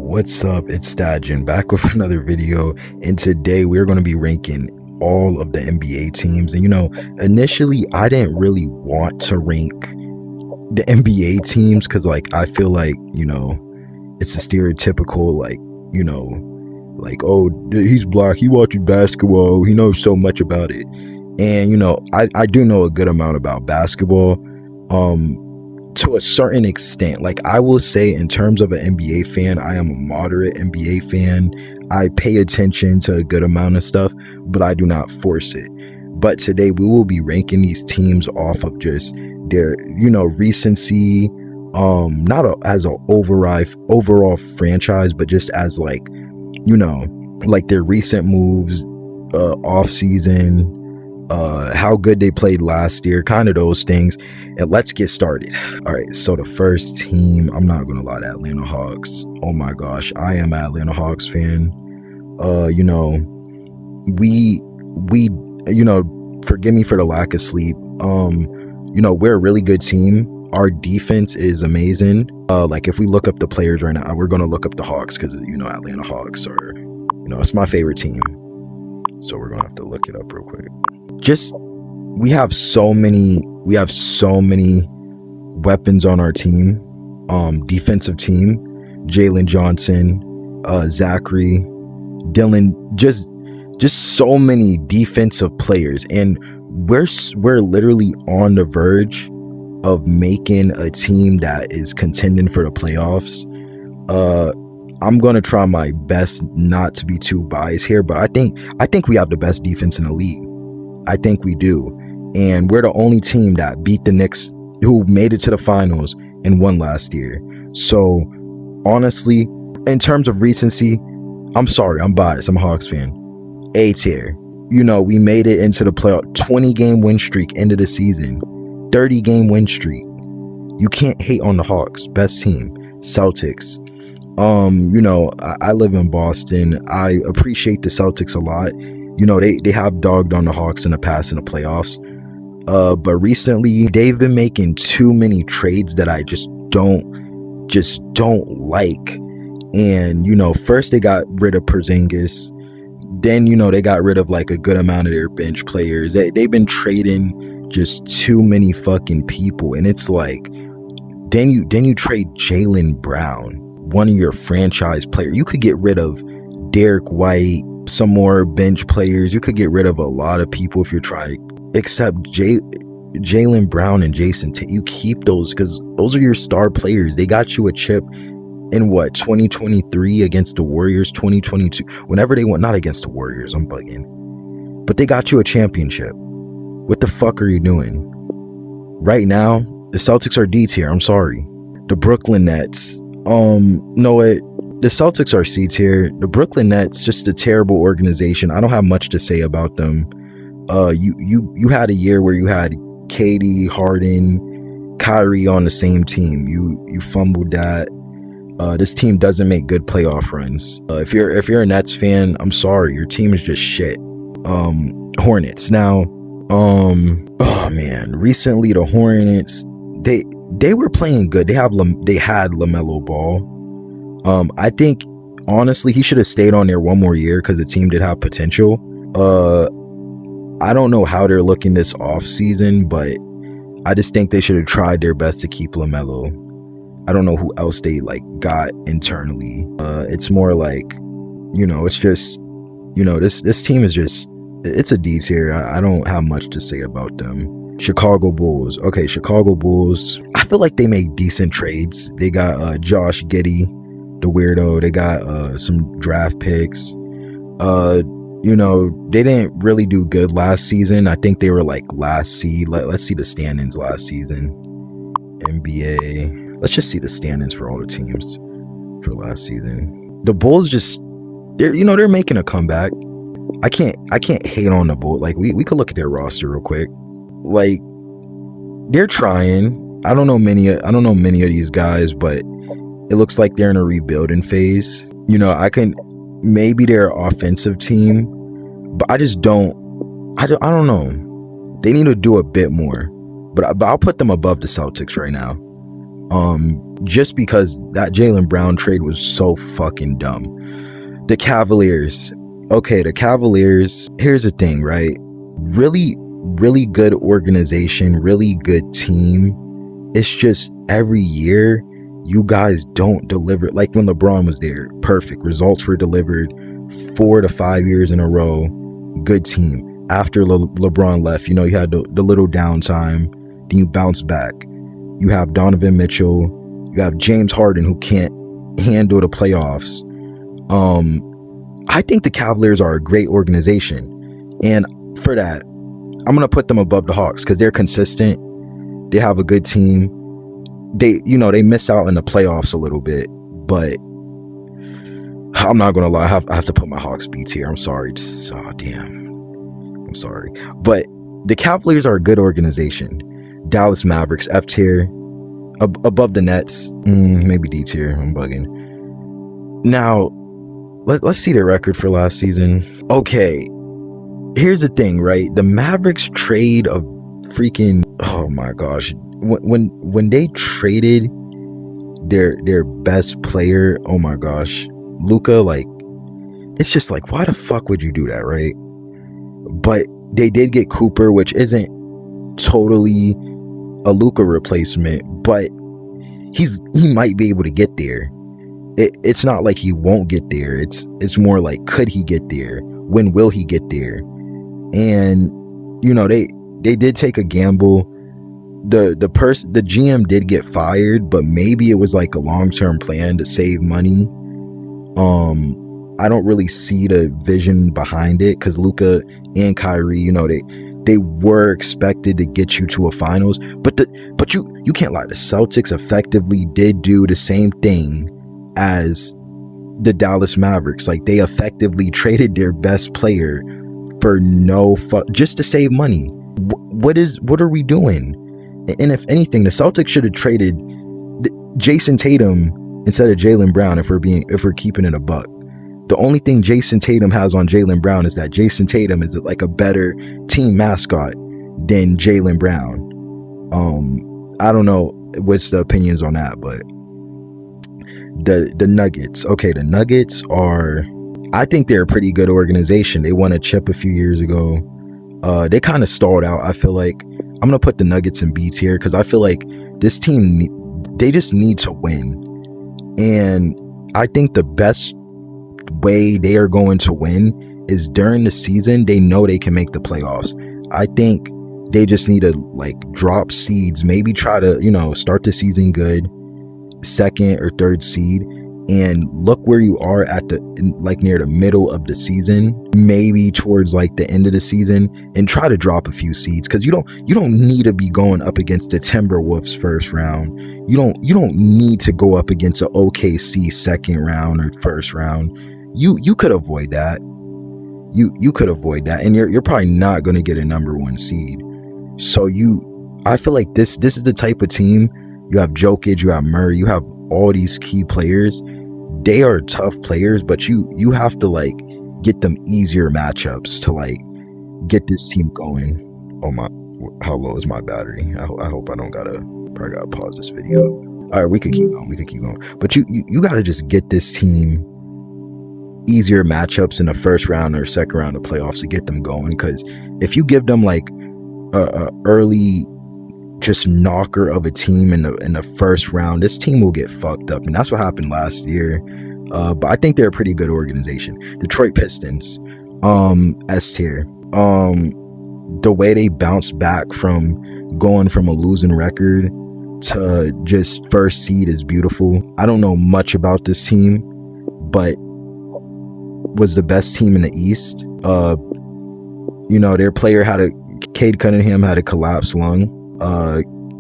What's up? It's Stajin back with another video, and today we're going to be ranking all of the NBA teams. And initially I didn't really want to rank the NBA teams because I feel like it's a stereotypical oh, he's black, he watches basketball, he knows so much about it. And I do know a good amount about basketball to a certain extent. I will say, in terms of an NBA fan, I am a moderate NBA fan. I pay attention to a good amount of stuff, but I do not force it. But today we will be ranking these teams off of just their recency, not as an overall franchise, but just as their recent moves, off season, how good they played last year, kind of those things. And let's get started. All right, so the first team, I'm not gonna lie, the Atlanta Hawks. Oh my gosh, I am an Atlanta Hawks fan. We forgive me for the lack of sleep. We're a really good team. Our defense is amazing. If we look up the players right now, we're gonna look up the Hawks because Atlanta Hawks are, it's my favorite team. So we're gonna have to look it up real quick. We have so many weapons on our team. Defensive team, Jalen Johnson, Zachary, Dylan, just so many defensive players, and we're literally on the verge of making a team that is contending for the playoffs. I'm gonna try my best not to be too biased here, but I think we have the best defense in the league. I think we do. And we're the only team that beat the Knicks, who made it to the finals and won last year. So honestly, in terms of recency, I'm sorry, I'm biased. I'm a Hawks fan. A tier. We made it into the playoff, 20-game win streak, end of the season, 30-game win streak. You can't hate on the Hawks. Best team. Celtics. I live in Boston. I appreciate the Celtics a lot. They have dogged on the Hawks in the past in the playoffs. But recently they've been making too many trades that I just don't like. And first they got rid of Porzingis. Then they got rid of a good amount of their bench players. They've been trading just too many fucking people. And it's then you trade Jaylen Brown, one of your franchise players. You could get rid of Derek White, some more bench players. You could get rid of a lot of people if you're trying, except Jaylen Brown and Jason Tatum. You keep those because those are your star players. They got you a chip in 2023 against the Warriors, 2022, whenever they went, not against the Warriors, I'm bugging, but they got you a championship. What the fuck are you doing right now? The Celtics are D tier. I'm sorry. The Brooklyn Nets, the Celtics are C tier. The Brooklyn Nets, just a terrible organization. I don't have much to say about them. You had a year where you had KD, Harden, Kyrie on the same team. You fumbled that. This team doesn't make good playoff runs. If you're a Nets fan, I'm sorry, your team is just shit. Hornets. Now, oh man, recently the Hornets, they were playing good. They had LaMelo Ball. I think honestly he should have stayed on there one more year because the team did have potential. I don't know how they're looking this off season, but I just think they should have tried their best to keep LaMelo. I don't know who else they got internally. It's more it's just this team is just, it's a D tier. I don't have much to say about them. Chicago Bulls. Okay, Chicago Bulls, I feel like they make decent trades. They got Josh Giddey, the weirdo. They got some draft picks. They didn't really do good last season. I think they were last seed. Let's see the standings last season. NBA. Let's just see the standings for all the teams for last season. The Bulls they're making a comeback. I can't hate on the Bulls. We could look at their roster real quick. They're trying. I don't know many of these guys, but it looks like they're in a rebuilding phase. Maybe they're an offensive team, but I don't know. They need to do a bit more, but I'll put them above the Celtics right now. Just because that Jaylen Brown trade was so fucking dumb. The Cavaliers. Okay, the Cavaliers, here's the thing, right? Really, really good organization, really good team. It's just every year you guys don't deliver. Like when LeBron was there, perfect. Results were delivered 4 to 5 years in a row. Good team. After LeBron left, you know, you had the little downtime. Then you bounce back. You have Donovan Mitchell. You have James Harden, who can't handle the playoffs. I think the Cavaliers are a great organization. And for that, I'm going to put them above the Hawks because they're consistent. They have a good team. They miss out in the playoffs a little bit, but I'm not going to lie. I have to put my Hawks beats here. I'm sorry. I'm sorry. But the Cavaliers are a good organization. Dallas Mavericks, F tier. Above the Nets, maybe D tier. I'm bugging. Now, let's see their record for last season. Okay, here's the thing, right? The Mavericks trade a freaking, oh my gosh, when they traded their best player, oh my gosh, Luka, like, it's just like, why the fuck would you do that, right? But they did get Cooper, which isn't totally a Luka replacement, but he might be able to get there. It's not like he won't get there. It's more like, could he get there? When will he get there? And you know, they did take a gamble. The GM did get fired, but maybe it was like a long-term plan to save money. I don't really see the vision behind it because Luka and Kyrie, you know, they were expected to get you to a finals, but you can't lie. The Celtics effectively did do the same thing as the Dallas Mavericks. Like, they effectively traded their best player for just to save money. What are we doing? And if anything, the Celtics should have traded Jason Tatum instead of Jaylen Brown if we're keeping it a buck. The only thing Jason Tatum has on Jaylen Brown is that Jason Tatum is like a better team mascot than Jaylen Brown. I don't know what's the opinions on that, but the Nuggets. Okay, the Nuggets are, I think they're a pretty good organization. They won a chip a few years ago. They kind of stalled out. I feel like I'm gonna put the Nuggets in B tier because I feel like this team, they just need to win. And I think the best way they are going to win is during the season. They know they can make the playoffs. I think they just need to like drop seeds, maybe try to, you know, start the season good, 2nd or 3rd seed, and look where you are at like near the middle of the season, maybe towards like the end of the season, and try to drop a few seeds because you don't need to be going up against the Timberwolves first round. You don't need to go up against an OKC second round or first round. You could avoid that. You could avoid that, and you're probably not going to get a number 1 seed. So I feel like this is the type of team. You have Jokic, you have Murray, you have all these key players. They are tough players, but you have to like get them easier matchups to like get this team going. Oh my, how low is my battery? I hope I don't probably gotta pause this video. All right, we could keep going. But you gotta just get this team easier matchups in the first round or second round of playoffs to get them going. Because if you give them like a early just knocker of a team in the first round, this team will get fucked up, and that's what happened last year. But I think they're a pretty good organization. Detroit Pistons, S tier. The way they bounced back from going from a losing record to just first seed is beautiful. I don't know much about this team, but was the best team in the East. You know, their player Cade Cunningham had a collapsed lung.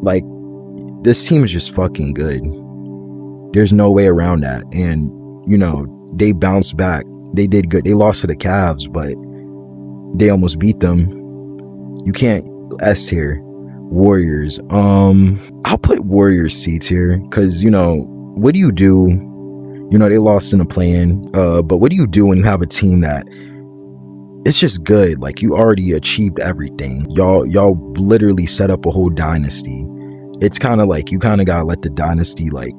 Like, this team is just fucking good. There's no way around that. And you know, they bounced back. They did good. They lost to the Cavs, but they almost beat them. You can't. S tier. Warriors. I'll put Warriors C tier because, you know, what do? You know, they lost in the play-in. But what do you do when you have a team that it's just good? Like, you already achieved everything. Y'all literally set up a whole dynasty. it's kind of like you kind of gotta let the dynasty like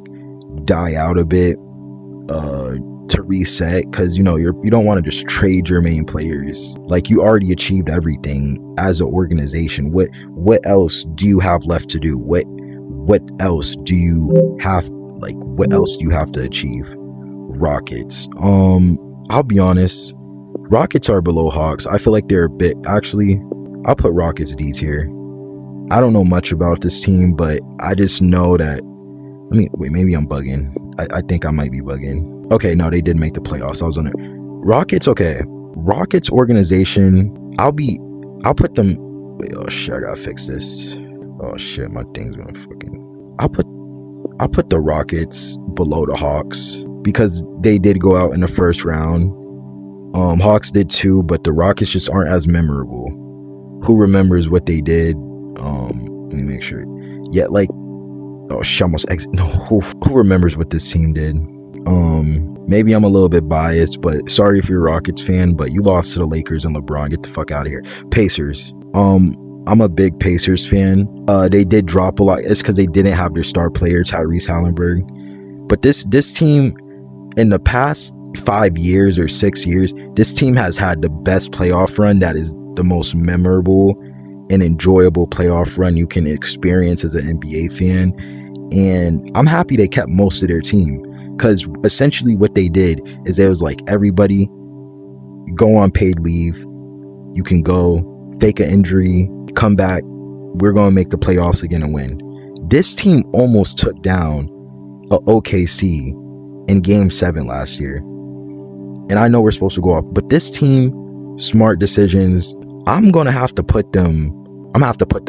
die out a bit to reset, because you don't want to just trade your main players. Like, you already achieved everything as an organization. What else do you have left to do? What else do you have, like, what else do you have to achieve? Rockets, I'll be honest, Rockets are below Hawks. I feel like they're a bit, actually I'll put Rockets D tier. I don't know much about this team, but I just know that, maybe I'm bugging. I think I might be bugging. Okay, no, they did make the playoffs. I was on it. Rockets, okay. Rockets organization, I'll put them, wait, oh shit, I gotta fix this. Oh shit, my thing's gonna fucking, I'll put the Rockets below the Hawks because they did go out in the first round. Hawks did too, but the Rockets just aren't as memorable. Who remembers what they did? Let me make sure. Yeah, like, oh shit, who remembers what this team did? Maybe I'm a little bit biased, but sorry if you're a Rockets fan, but you lost to the Lakers and LeBron. Get the fuck out of here. Pacers. I'm a big Pacers fan. They did drop a lot. It's because they didn't have their star player, Tyrese Halliburton. But this team, in the past 5 years or 6 years, this team has had the best playoff run. That is the most memorable and enjoyable playoff run you can experience as an NBA fan. And I'm happy they kept most of their team, because essentially what they did is it was like, everybody go on paid leave. You can go fake an injury, come back. We're going to make the playoffs again and win. This team almost took down a OKC in game 7 last year. And I know we're supposed to go up, but this team, smart decisions. I'm going to have to put them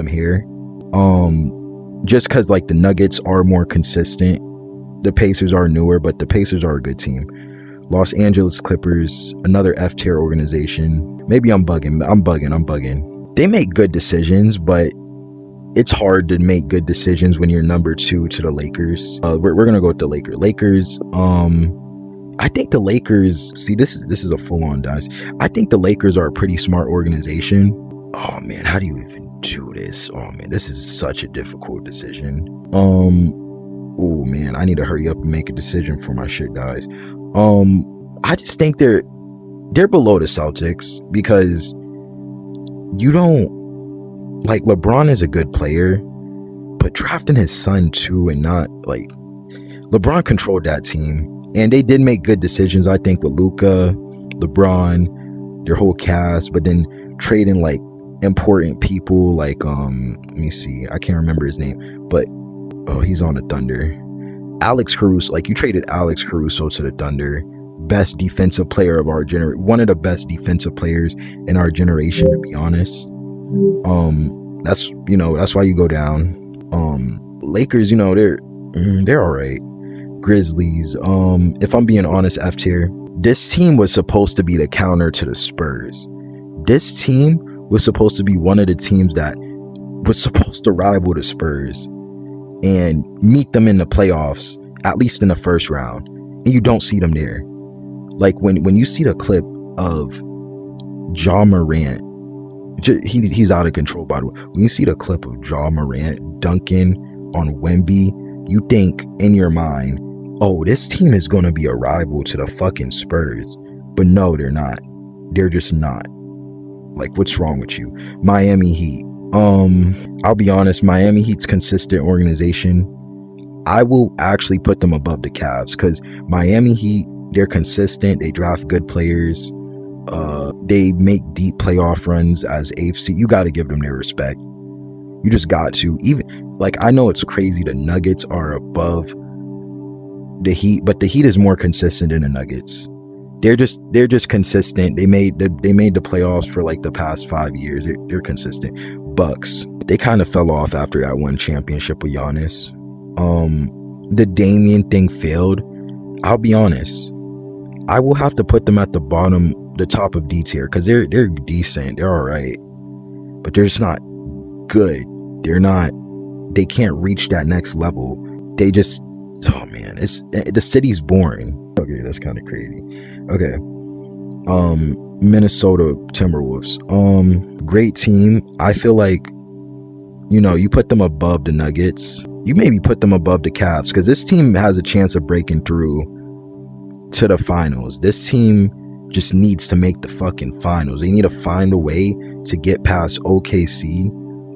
here. Just because, like, the Nuggets are more consistent. The Pacers are newer, but the Pacers are a good team. Los Angeles Clippers, another F tier organization. Maybe I'm bugging. They make good decisions, but it's hard to make good decisions when you're number 2 to the Lakers. We're gonna go with the Lakers. I think the Lakers. See, this is a full-on dice. I think the Lakers are a pretty smart organization. Oh man, how do you even do this? Oh man, this is such a difficult decision. Oh man, I need to hurry up and make a decision for my shit, guys. I just think they're below the Celtics, because you don't, like, LeBron is a good player, but drafting his son too, and not, like, LeBron controlled that team, and they did make good decisions, I think, with Luka, LeBron, their whole cast, but then trading, like, important people, like, let me see, I can't remember his name, but he's on the Thunder. Alex Caruso, like, you traded Alex Caruso to the Thunder, best defensive player of our generation, one of the best defensive players in our generation, to be honest. That's why you go down. Lakers, they're all right. Grizzlies, if I'm being honest, F tier. This team was supposed to be the counter to the Spurs. This team was supposed to be one of the teams that was supposed to rival the Spurs and meet them in the playoffs, at least in the first round. And you don't see them there. Like, when you see the clip of Ja Morant, he's out of control, by the way. When you see the clip of Ja Morant dunking on Wemby, you think in your mind, oh, this team is going to be a rival to the fucking Spurs. But no, they're not. They're just not. Like, what's wrong with you? Miami Heat. I'll be honest, Miami Heat's consistent organization. I will actually put them above the Cavs, because Miami Heat, they're consistent. They draft good players. They make deep playoff runs as AFC. You got to give them their respect. You just got to. Even, like, I know it's crazy the Nuggets are above the Heat, but the Heat is more consistent than the Nuggets. They're just consistent. They made the playoffs for like the past 5 years. They're consistent. Bucks, they kind of fell off after that one championship with Giannis. The Damian thing failed. I'll be honest, I will have to put them at the top of D tier, because they're decent. They're all right, but they're just not good. They can't reach that next level. They just, oh man, the city's boring. Okay, that's kind of crazy. Okay. Minnesota Timberwolves. Great team. I feel like you know, you put them above the Nuggets. You maybe put them above the Cavs, because this team has a chance of breaking through to the finals. This team just needs to make the fucking finals. They need to find a way to get past OKC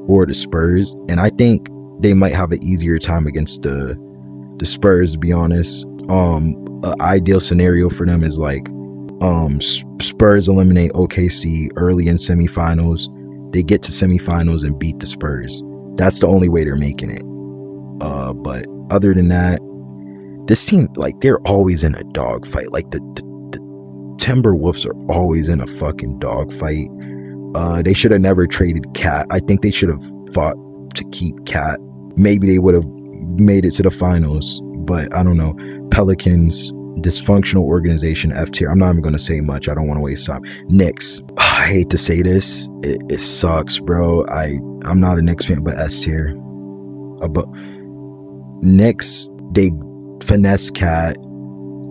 or the Spurs, and I think they might have an easier time against the Spurs, to be honest. An ideal scenario for them is like Spurs eliminate OKC early in semifinals. They get to semifinals and beat the Spurs. That's the only way they're making it. But other than that, this team, like, they're always in a dogfight. Like the Timberwolves are always in a fucking dogfight. They should have never traded Cat. I think they should have fought to keep Cat. Maybe they would have made it to the finals, but I don't know. Pelicans, dysfunctional organization, F tier. I'm not even gonna say much. I don't want to waste time. Knicks. I hate to say this. It sucks, bro. I'm not a Knicks fan, but S tier. But Knicks, they finesse Cat.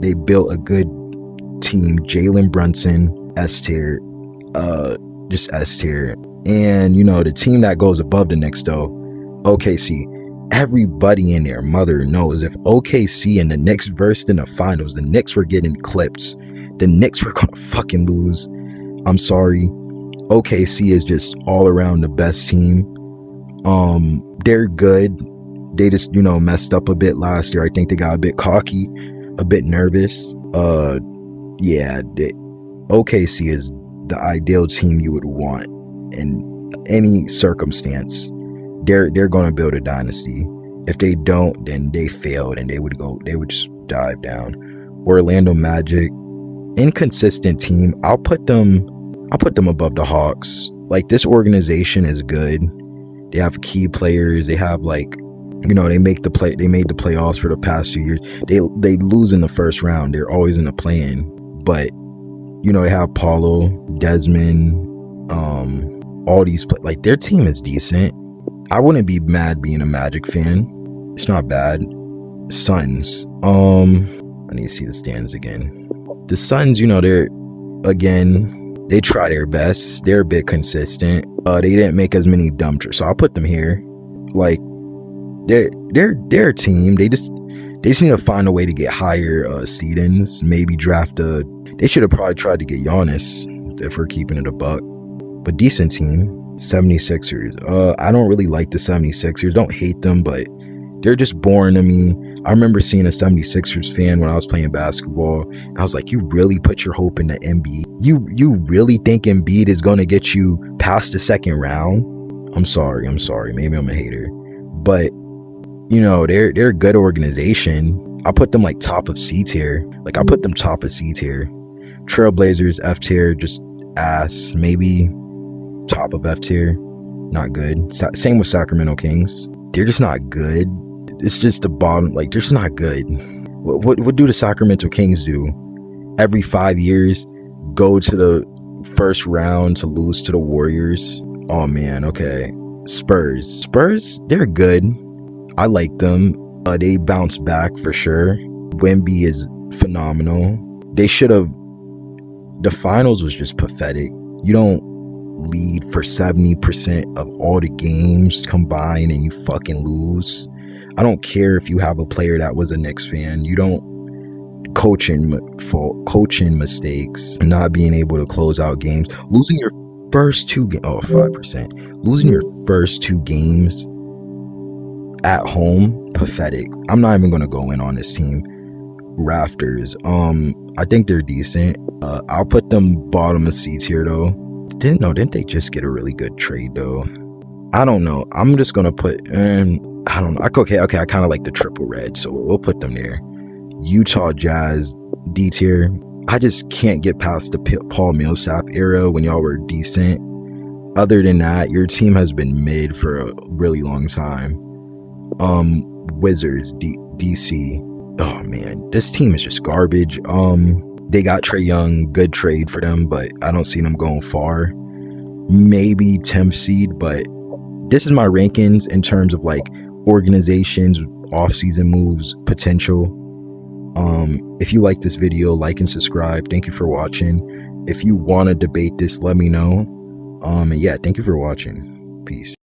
They built a good team. Jalen Brunson, S tier. Just S tier. And you know, the team that goes above the Knicks though, OKC. Everybody and their mother knows if OKC and the Knicks versed in the finals, the Knicks were getting clipped. The Knicks were gonna fucking lose. I'm sorry. OKC is just all around the best team. They're good. They just, you know, messed up a bit last year. I think they got a bit cocky, a bit nervous. OKC is the ideal team you would want in any circumstance. They're going to build a dynasty. If they don't, then they failed and they would just dive down. Orlando Magic, inconsistent team. I'll put them above the Hawks. Like, this organization is good. They have key players. They have, like, you know, they made the playoffs for the past 2 years. They lose in the first round. They're always in the play-in. But, you know, they have Paulo, Desmond, all these like, their team is decent. I wouldn't be mad being a Magic fan. It's not bad. Suns. I need to see the stands again. The Suns, you know, they try their best. They're a bit consistent. They didn't make as many dump trades, so I'll put them here. Like, they're a team. They just need to find a way to get higher seedings. Maybe draft they should have probably tried to get Giannis if we're keeping it a buck. But decent team. 76ers. I don't really like the 76ers. Don't hate them, but they're just boring to me. I remember seeing a 76ers fan when I was playing basketball. I was like, you really put your hope in the Embiid? You really think Embiid is going to get you past the second round? I'm sorry. Maybe I'm a hater. But, you know, they're a good organization. I put them like top of C tier. Trailblazers, F tier, just ass. Maybe top of F tier, not good. Same with Sacramento Kings. They're just not good. It's just the bottom. Like, they're just not good. What do the Sacramento Kings do? Every 5 years, go to the first round to lose to the Warriors. Oh man, okay. Spurs, they're good. I like them. They bounce back for sure. Wemby is phenomenal. They should have. The finals was just pathetic. You don't lead for 70% of all the games combined and you fucking lose. I don't care if you have a player that was a Knicks fan. You don't coaching mistakes, not being able to close out games, losing your first 5%. Losing your first 2 games at home, pathetic. I'm not even gonna go in on this team. Raptors, I think they're decent. I'll put them bottom of C tier though. Didn't they just get a really good trade though? I don't know. I'm just gonna put I don't know. Okay, I kind of like the triple red, so we'll put them there. Utah Jazz, D tier. I just can't get past the Paul Millsap era when y'all were decent. Other than that, your team has been mid for a really long time. Wizards, DC. Oh man, this team is just garbage. They got Trae Young, good trade for them, but I don't see them going far. Maybe 10th seed, but this is my rankings in terms of like organizations, off-season moves, potential. If you like this video, like and subscribe. Thank you for watching. If you want to debate this, let me know. And yeah, thank you for watching. Peace.